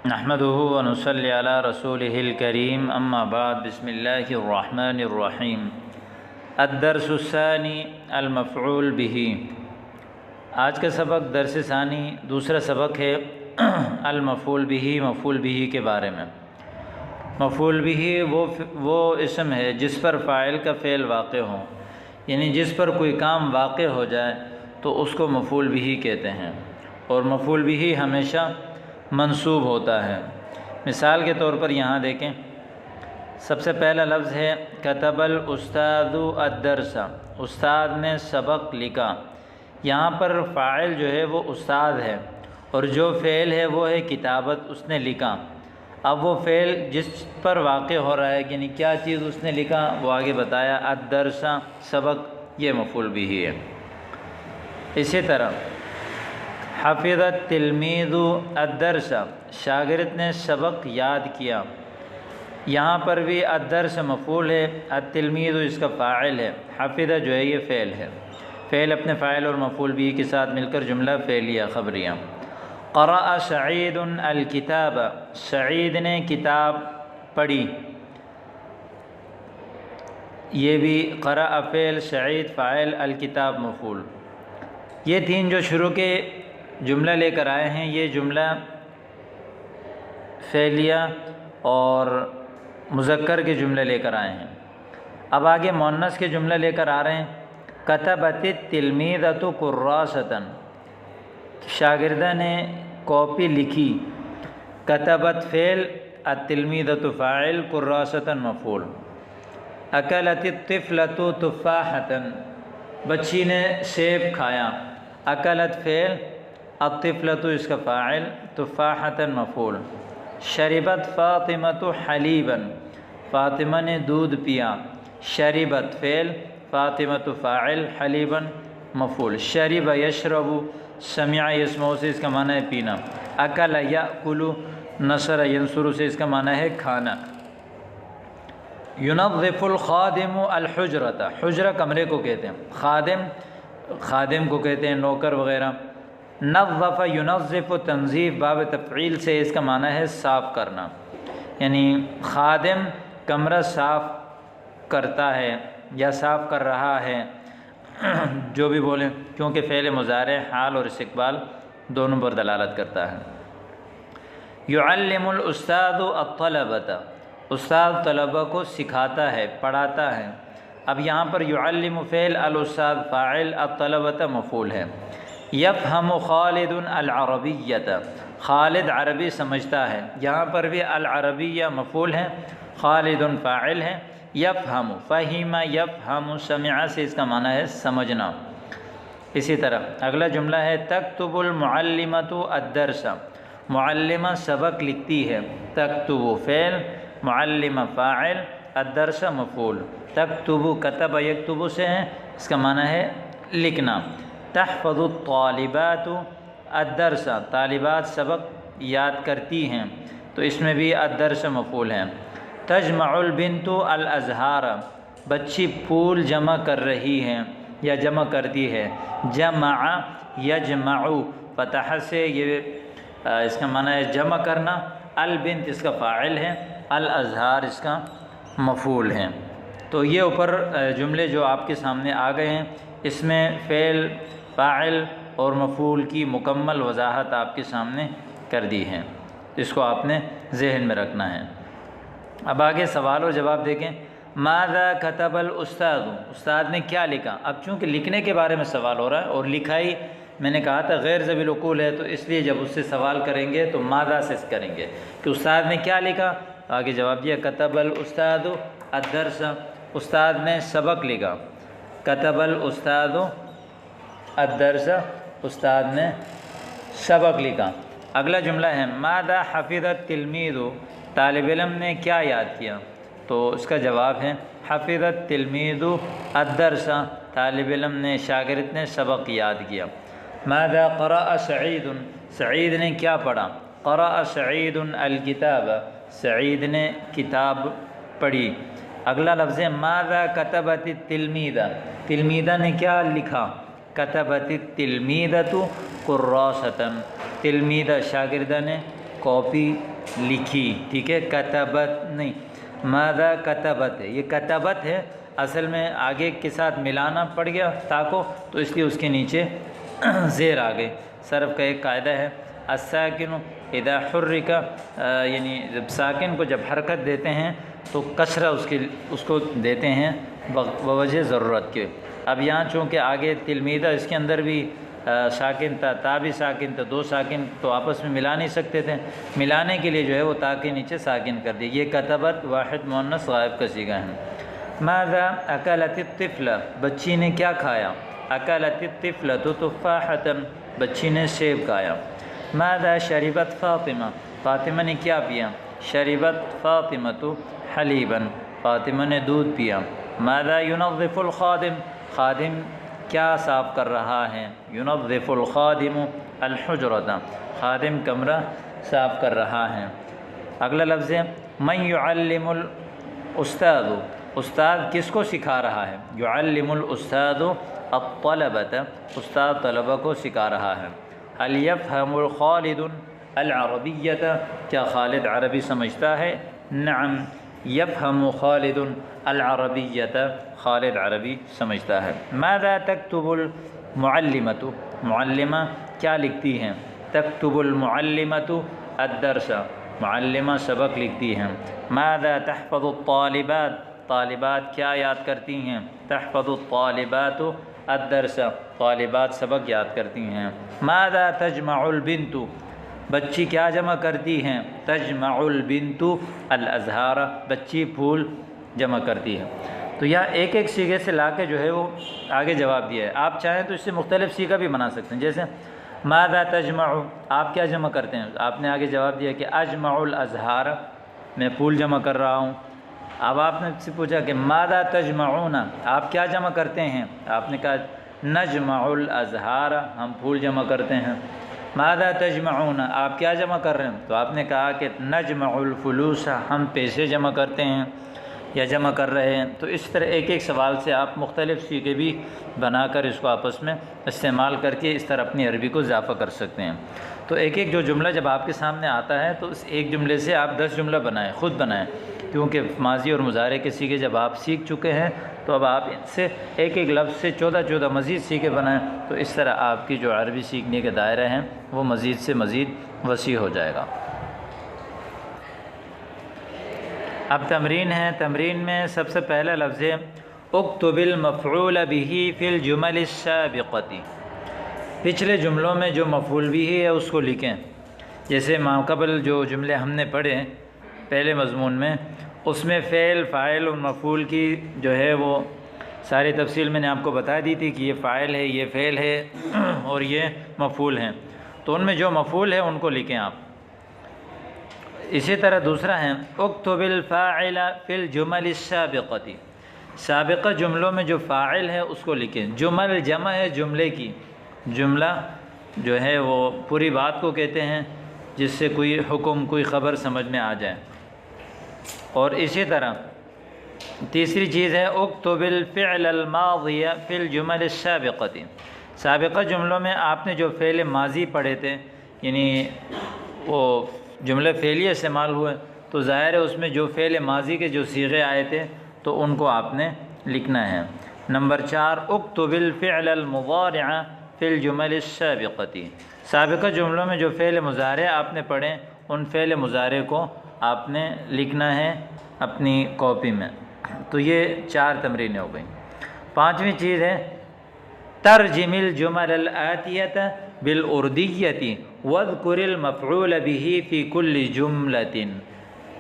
نحمده ونصلي على رسوله الكريم اما بعد بسم الله الرحمن الرحیم الدرس الثانی المفعول به۔ آج کا سبق درس ثانی دوسرا سبق ہے المفعول به، مفعول به کے بارے میں۔ مفعول به وہ اسم ہے جس پر فاعل کا فعل واقع ہو، یعنی جس پر کوئی کام واقع ہو جائے تو اس کو مفعول به کہتے ہیں، اور مفعول به ہمیشہ منصوب ہوتا ہے۔ مثال کے طور پر یہاں دیکھیں، سب سے پہلا لفظ ہے کتب الاستاذ الدرس، استاد نے سبق لکھا۔ یہاں پر فاعل جو ہے وہ استاد ہے، اور جو فعل ہے وہ ہے کتابت، اس نے لکھا۔ اب وہ فعل جس پر واقع ہو رہا ہے، یعنی کیا چیز اس نے لکھا وہ آگے بتایا، الدرس سبق، یہ مفعول به ہے۔ اسی طرح حفظ التلمیذ الدرس، شاگرد نے سبق یاد کیا۔ یہاں پر بھی الدرس مفعول ہے، التلمیذ اس کا فاعل ہے، حفظ جو ہے یہ فعل ہے۔ فعل اپنے فاعل اور مفعول به کے ساتھ مل کر جملہ فعلیہ خبریہ۔ قرأ سعید الکتاب، سعید نے کتاب پڑھی۔ یہ بھی قرأ فعل، سعید فاعل، الکتاب مفعول۔ یہ تین جو شروع کے جملہ لے کر آئے ہیں، یہ جملہ فعلیہ اور مذکر کے جملے لے کر آئے ہیں۔ اب آگے مؤنث کے جملے لے کر آ رہے ہیں۔ کتبت التلمیذۃ کراسۃ، شاگردہ نے کاپی لکھی۔ کتبت فعل، التلمیذۃ فاعل، کراسۃ مفعول۔ اکلت الطفلۃ تفاحۃ، بچی نے سیب کھایا۔ اکلت فعل، الطفلۃ اس کا فاعل، تفاحۃ مفعول۔ شربت فاطمۃ حلیبا، فاطمہ نے دودھ پیا۔ شربت فعل، فاطمۃ فاعل، حلیبا مفعول۔ شرب یشرب، سمع یسمع سے اس کا معنی ہے پینا۔ اکل یاکل، نصر ینصر سے اس کا معنی ہے کھانا۔ ینظف الخادم الحجرۃ، حجرہ کمرے کو کہتے ہیں، خادم کو کہتے ہیں، نوکر وغیرہ۔ نظف ینظف، تنظیف باب تفعیل سے اس کا معنی ہے صاف کرنا، یعنی خادم کمرہ صاف کرتا ہے یا صاف کر رہا ہے، جو بھی بولیں، کیونکہ فعل مضارع حال اور استقبال دونوں پر دلالت کرتا ہے۔ یعلم الاستاذ الطلبۃ، استاد طلبہ کو سکھاتا ہے، پڑھاتا ہے۔ اب یہاں پر یعلم فعل، الاستاذ فاعل، الطلبۃ مفعول ہے۔ یفہم خالد العربیۃ، خالد عربی سمجھتا ہے۔ یہاں پر بھی العربیہ مفعول ہے، خالد فاعل ہے۔ یفہم، فہم یفہم، سمع سے اس کا معنی ہے سمجھنا۔ اسی طرح اگلا جملہ ہے تکتب المعلمۃ الدرس، معلمہ سبق لکھتی ہے۔ تکتب فعل، معلمہ فاعل، الدرس مفعول۔ تکتب کتب یکتب سے ہے، اس کا معنی ہے لکھنا۔ تحفظ الطالبات الدرس، طالبات سبق یاد کرتی ہیں، تو اس میں بھی الدرس مفعول ہے۔ تجمع البنت الازہار، بچی پھول جمع کر رہی ہے یا جمع کرتی ہے۔ جمع یجمع، فتح سے یہ اس کا معنی ہے جمع کرنا۔ البنت اس کا فاعل ہے، الازہار اس کا مفعول ہے۔ تو یہ اوپر جملے جو آپ کے سامنے آ گئے ہیں، اس میں فعل، فاعل اور مفعول کی مکمل وضاحت آپ کے سامنے کر دی ہے، اس کو آپ نے ذہن میں رکھنا ہے۔ اب آگے سوال اور جواب دیکھیں۔ ماذا کتب الاستاذ، استاد نے کیا لکھا؟ اب چونکہ لکھنے کے بارے میں سوال ہو رہا ہے، اور لکھائی میں نے کہا تھا غیر ذوی العقول ہے، تو اس لیے جب اس سے سوال کریں گے تو ماذا سے کریں گے کہ استاد نے کیا لکھا۔ آگے جواب دیا کتب الاستاذ الدرس، استاد نے سبق لکھا۔ کتب الاستاذ الدرس، استاد نے سبق لکھا۔ اگلا جملہ ہے ماذا حفظ التلمیذ، طالب علم نے کیا یاد کیا؟ تو اس کا جواب ہے حفظ التلمیذ الدرس، طالب علم نے، شاگرد نے سبق یاد کیا۔ ماذا قرأ سعید، سعید نے کیا پڑھا؟ قرأ سعید الکتاب، سعید نے کتاب پڑھی۔ اگلا لفظ ہے ماذا کتبت التلمیذہ، تلمیذہ نے کیا لکھا؟ کتبت التلمیذۃ کراسۃ، تلمیذہ شاگردہ نے کاپی لکھی، ٹھیک ہے، کتبت نہیں، ماذا کتبت ہے، یہ کتبت ہے، اصل میں آگے کے ساتھ ملانا پڑ گیا تا کو، تو اس لیے اس کے نیچے زیر آ گئی۔ صرف کا ایک قاعدہ ہے، الساکن اذا حرک، یعنی جب ساکن کو جب حرکت دیتے ہیں تو کسرہ اس کو دیتے ہیں بوجہ ضرورت کے۔ اب یہاں چونکہ آگے تلمیدہ اس کے اندر بھی ساکن تھا، تا بھی ساکن تھا، دو ساکن تو آپس میں ملا نہیں سکتے تھے، ملانے کے لیے جو ہے وہ تا کے نیچے ساکن کر دی۔ یہ کتبت واحد مؤنث غائب کا صیغہ ہے۔ ماذا اکلت الطفل، بچی نے کیا کھایا، اکلت الطفلۃ تفاحۃ، بچی نے سیب کھایا۔ ماذا شربت فاطمہ، فاطمہ نے کیا پیا، شربت فاطمۃ حلیبا، فاطمہ نے دودھ پیا۔ ماذا ينظف الخادم، خادم کیا صاف کر رہا ہے، ينظف الخادم الحجرۃ، خادم کمرہ صاف کر رہا ہے۔ اگلا لفظ ہے من يعلم الاستاذ، استاد کس کو سکھا رہا ہے، يعلم الاستاذ الطلبۃ، استاد طلبہ کو سکھا رہا ہے۔ هل يفهم خالد العربیۃ، کیا خالد عربی سمجھتا ہے، نعم یفہم خالد العربیۃ، خالد عربی سمجھتا ہے۔ ماذا تکتب المعلمۃ، معلمہ کیا لکھتی ہیں، تکتب المعلمۃ الدرس، معلمہ سبق لکھتی ہیں۔ ماذا تحفظ الطالبات، طالبات کیا یاد کرتی ہیں، تحفظ الطالبات الدرس، طالبات سبق یاد کرتی ہیں۔ ماذا تجمع البنت، بچی کیا جمع کرتی ہیں، تجمع البنت الازہار، بچی پھول جمع کرتی ہے۔ تو یہاں ایک ایک صیغے سے لا کے جو ہے وہ آگے جواب دیا ہے۔ آپ چاہیں تو اس سے مختلف صیغہ بھی بنا سکتے ہیں، جیسے ماذا تجمع، آپ کیا جمع کرتے ہیں، آپ نے آگے جواب دیا کہ اجمع الازہار، میں پھول جمع کر رہا ہوں۔ اب آپ نے سے پوچھا کہ ماذا تجمعون، آپ کیا جمع کرتے ہیں، آپ نے کہا نجمع الازہار، ہم پھول جمع کرتے ہیں۔ ماذا تجمعون، آپ کیا جمع کر رہے ہیں، تو آپ نے کہا کہ نجمع الفلوس، ہم پیسے جمع کرتے ہیں یا جمع کر رہے ہیں۔ تو اس طرح ایک ایک سوال سے آپ مختلف صیغے بھی بنا کر اس کو آپس میں استعمال کر کے اس طرح اپنی عربی کو اضافہ کر سکتے ہیں۔ تو ایک ایک جو جملہ جب آپ کے سامنے آتا ہے تو اس ایک جملے سے آپ 10 جملہ بنائیں، خود بنائیں، کیونکہ ماضی اور مضارع کے صیغے جب آپ سیکھ چکے ہیں تو اب آپ ان سے ایک ایک لفظ سے 14 مزید صیغے بنائیں، تو اس طرح آپ کی جو عربی سیکھنے کے دائرہ ہیں وہ مزید سے مزید وسیع ہو جائے گا۔ اب تمرین ہے، تمرین میں سب سے پہلا لفظ ہے اکتب المفعول به فی الجمل السابقۃ، پچھلے جملوں میں جو مفعول به ہے اس کو لکھیں۔ جیسے ماقبل جو جملے ہم نے پڑھے پہلے مضمون میں، اس میں فعل، فاعل اور مفعول کی جو ہے وہ ساری تفصیل میں نے آپ کو بتا دی تھی کہ یہ فاعل ہے، یہ فعل ہے اور یہ مفعول ہیں، تو ان میں جو مفعول ہے ان کو لکھیں آپ۔ اسی طرح دوسرا ہے اکتب الفاعل فی الجمل السابقۃ، سابقہ جملوں میں جو فاعل ہے اس کو لکھیں۔ جمل جمع ہے جملے کی، جملہ جو ہے وہ پوری بات کو کہتے ہیں جس سے کوئی حکم، کوئی خبر سمجھ میں آ جائے۔ اور اسی طرح تیسری چیز ہے اکتب الفعل الماضی فی الجمل السابقۃ، سابقہ جملوں میں آپ نے جو فعل ماضی پڑھے تھے، یعنی وہ جملے فعلیہ استعمال ہوئے، تو ظاہر ہے اس میں جو فعل ماضی کے جو صیغے آئے تھے تو ان کو آپ نے لکھنا ہے۔ نمبر 4 اکتب الفعل المضارع فی الجمل السابقۃ، سابقہ جملوں میں جو فعل مضارع آپ نے پڑھے ان فعل مضارع کو آپ نے لکھنا ہے اپنی کاپی میں۔ تو یہ 4 تمرینیں ہو گئیں۔ 5ویں چیز ہے ترجم الجمل الآتیۃ بالاردیۃ واذکر المفعول به فی کل جملۃ،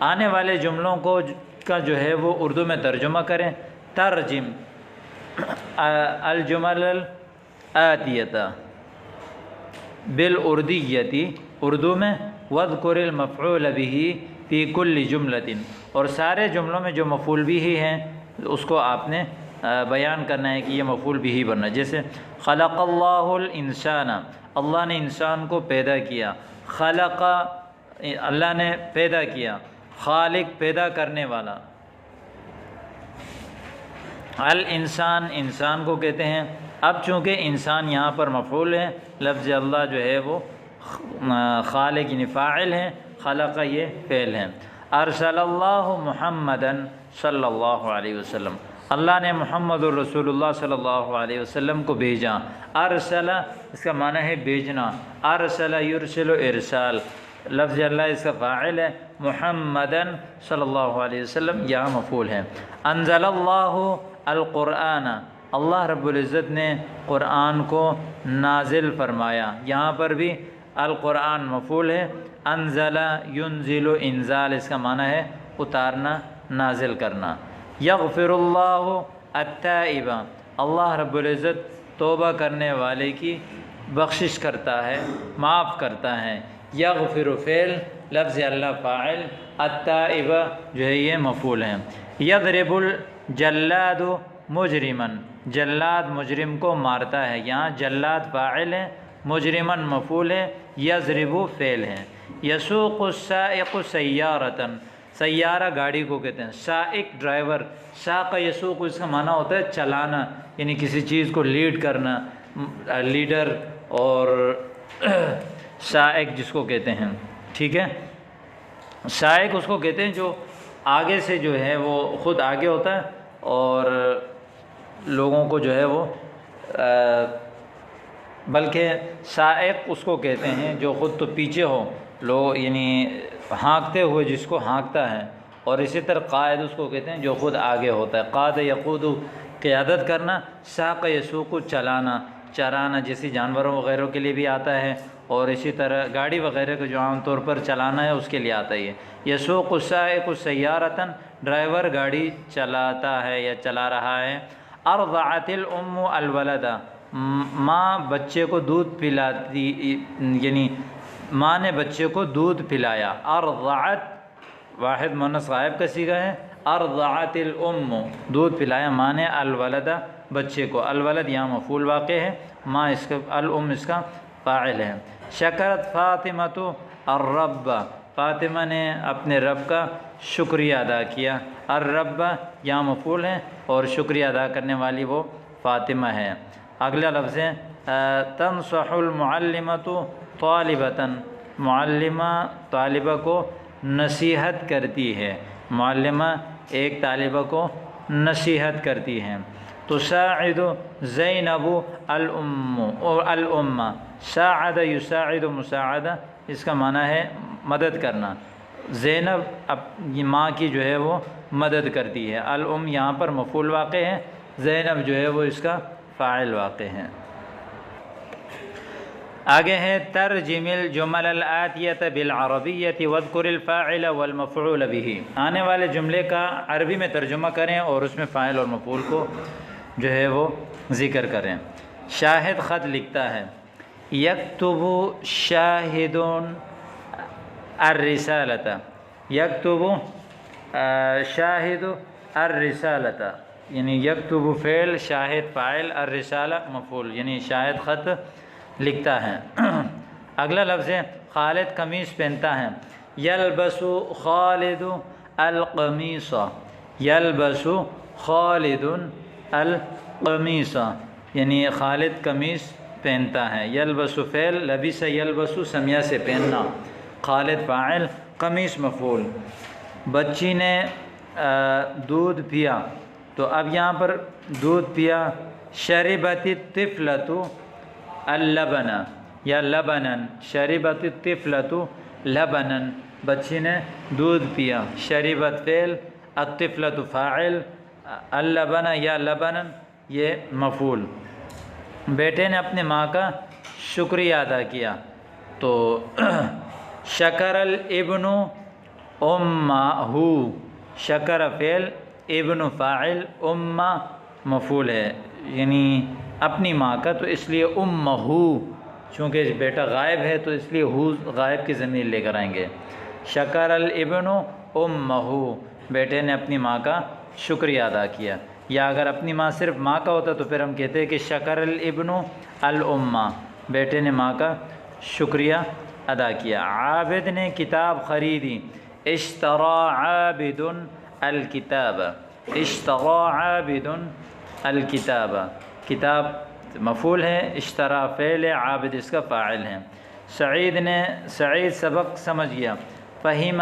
آنے والے جملوں کو کا جو ہے وہ اردو میں ترجمہ کریں۔ ترجم الجمل الآتیۃ بالاردیۃ، اردو میں، واذکر المفعول به فی کل جملۃ، اور سارے جملوں میں جو مفعول به ہیں اس کو آپ نے بیان کرنا ہے کہ یہ مفعول به بننا ہے۔ جیسے خلق اللہ الانسان، اللہ نے انسان کو پیدا کیا، خلق اللہ نے پیدا کیا، خالق پیدا کرنے والا، الانسان انسان کو کہتے ہیں۔ اب چونکہ انسان یہاں پر مفعول ہے، لفظ اللہ جو ہے وہ خالق یعنی فاعل ہے، خلق یہ فعل ہے۔ ارسل اللہ محمدً صلی اللہ علیہ وسلم، اللہ نے محمد الرسول اللہ صلی اللہ علیہ وسلم کو بھیجا۔ ارسل اس کا معنی ہے بھیجنا، ارسل یرسل ارسال، لفظ اللہ اس کا فاعل ہے، محمدً صلی اللہ علیہ وسلم یہاں مفعول ہے۔ انزل اللہ القرآن، اللہ رب العزت نے قرآن کو نازل فرمایا، یہاں پر بھی القرآن مفعول ہے۔ انزل ینزل انزال اس کا معنی ہے اتارنا، نازل کرنا۔ یغفر اللہ التائب، اللہ رب العزت توبہ کرنے والے کی بخشش کرتا ہے، معاف کرتا ہے۔ یغفر فعل، لفظ اللہ فاعل، التائب جو ہے یہ مفعول ہے۔ یضرب الجلاد مجرما، جلاد مجرم کو مارتا ہے، یہاں جلاد فاعل ہے، مجرما مفعول ہے، یضرب فعل ہے۔ یسوق السائق سیارۃ، سیارہ گاڑی کو کہتے ہیں، سائق ڈرائیور، ساق یسوق اس کا معنی ہوتا ہے چلانا، یعنی کسی چیز کو لیڈ کرنا، لیڈر، اور سائق جس کو کہتے ہیں، ٹھیک ہے۔ سائق اس کو کہتے ہیں جو آگے سے جو ہے وہ خود آگے ہوتا ہے اور لوگوں کو جو ہے وہ بلکہ سائق اس کو کہتے ہیں جو خود تو پیچھے ہو، لوگ یعنی ہانکتے ہوئے جس کو ہانکتا ہے، اور اسی طرح قائد اس کو کہتے ہیں جو خود آگے ہوتا ہے۔ قاد یقود قیادت کرنا، ساق یسوق چلانا، چرانا جیسی جانوروں وغیرہ کے لیے بھی آتا ہے، اور اسی طرح گاڑی وغیرہ کو جو عام طور پر چلانا ہے اس کے لیے آتا ہے۔ یسوق السائق سیارۃ، ڈرائیور گاڑی چلاتا ہے یا چلا رہا ہے۔ ارضعت الام الولد، ماں بچے کو دودھ پلاتی، یعنی ماں نے بچے کو دودھ پلایا۔ ارضعت واحد مؤنث غائب کا صیغہ ہے، ارضعت الام دودھ پلایا ماں نے، الولد بچے کو، الولد یہاں مفعول واقع ہے، ماں اس کا، الام اس کا فاعل ہے۔ شکرت فاطمۃ الرب، فاطمہ نے اپنے رب کا شکریہ ادا کیا، الرب یہاں مفعول ہے اور شکریہ ادا کرنے والی وہ فاطمہ ہے۔ اگلا لفظ ہے تنصح المعلمۃ طالبۃ، معلمہ طالبہ کو نصیحت کرتی ہے، معلمہ ایک طالبہ کو نصیحت کرتی ہے۔ تساعد زینب الام، ساعد یساعد مساعدہ اس کا معنی ہے مدد کرنا، زینب ماں کی جو ہے وہ مدد کرتی ہے، الام یہاں پر مفعول واقع ہے، زینب جو ہے وہ اس کا فاعل واقع ہے۔ آگے ہے ترجم الجمل الآتیۃ بالعربیۃ واذکر الفاعل والمفعول به، آنے والے جملے کا عربی میں ترجمہ کریں اور اس میں فاعل اور مفعول کو جو ہے وہ ذکر کریں۔ شاہد خط لکھتا ہے، یکتب شاہد الرسالۃ، یکتب شاہد الرسالۃ، یعنی یکتب فعل، شاہد فاعل، الرسالہ مفعول، یعنی شاہد خط لکھتا ہے۔ اگلا لفظ ہے خالد قمیص پہنتا ہے، یلبس خالد القمیص، یلبس خالد القمیص، یعنی خالد قمیص پہنتا ہے، یلبس فعل، لبس یلبس سمیہ سے پہننا، خالد فاعل، قمیص مفعول۔ بچی نے دودھ پیا، تو اب یہاں پر دودھ پیا، شربت الطفلۃ اللبن یا لبنا، شربت الطفلۃ لبنا، بچی نے دودھ پیا، شربت فعل، الطفلۃ فاعل، اللبن یا لبنا یہ مفعول۔ بیٹے نے اپنے ماں کا شکریہ ادا کیا، تو شکر الابن امہ، شکر فعل، ابن فاعل، امہ مفعول ہے، یعنی اپنی ماں کا، تو اس لیے امہ، چونکہ بیٹا غائب ہے تو اس لیے ہو غائب کی ضمیر لے کر آئیں گے۔ شکر الابن امہ، بیٹے نے اپنی ماں کا شکریہ ادا کیا، یا اگر اپنی ماں صرف ماں کا ہوتا تو پھر ہم کہتے ہیں کہ شکر الابن الامہ، بیٹے نے ماں کا شکریہ ادا کیا۔ عابد نے کتاب خریدی، اشترى عابد الکتاب، اشترى عابد الکتاب، کتاب مفعول ہے، اشترى فعل، عابد اس کا فاعل ہے۔ سعید سبق سمجھ گیا، فہیم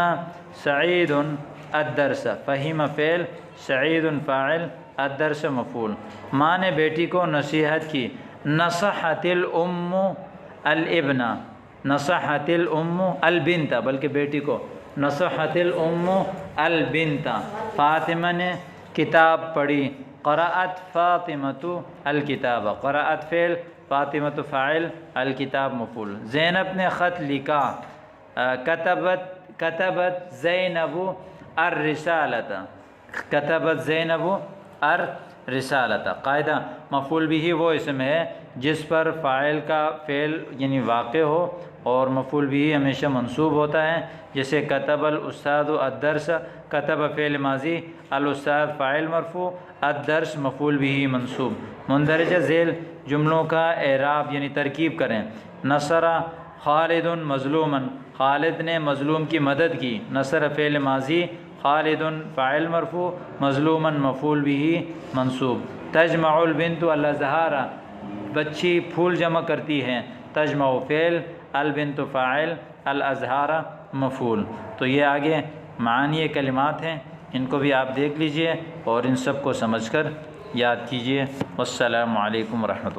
سعید الدرس، فہیم فعل، سعید فاعل، الدرس مفعول۔ ماں نے بیٹی کو نصیحت کی، نصحت الام الابن، نصحت الام البنت، بلکہ بیٹی کو نصحت الام البنت۔ فاطمہ نے کتاب پڑھی، قرأت فاطمۃ الکتاب، قرأت فعل، فاطمۃ فاعل، الکتاب مفعول۔ زینب نے خط لکھا، کتبت زینب الرسالۃ، کتبت زینب الرسالۃ۔ قاعدہ مفعول بھی وہ اسم ہے جس پر فاعل کا فعل یعنی واقع ہو اور مفعول بھی ہمیشہ منصوب ہوتا ہے، جیسے کتب الاستاذ الدرس، کتب فعل ماضی، الاستاذ فاعل مرفوع، الدرس مفعول بھی منصوب۔ مندرجہ ذیل جملوں کا اعراب یعنی ترکیب کریں۔ نصر خالد مظلوما، خالد نے مظلوم کی مدد کی، نصر فعل ماضی، خالد فاعل مرفوع، مظلوما مفعول بھی منصوب۔ تجمع البنت الازہار، بچی پھول جمع کرتی ہے، تجمع فعل، البنت فاعل، الازہار مفعول۔ تو یہ آگے معانی کلمات ہیں، ان کو بھی آپ دیکھ لیجئے اور ان سب کو سمجھ کر یاد کیجئے۔ والسلام علیکم ورحمۃ اللہ۔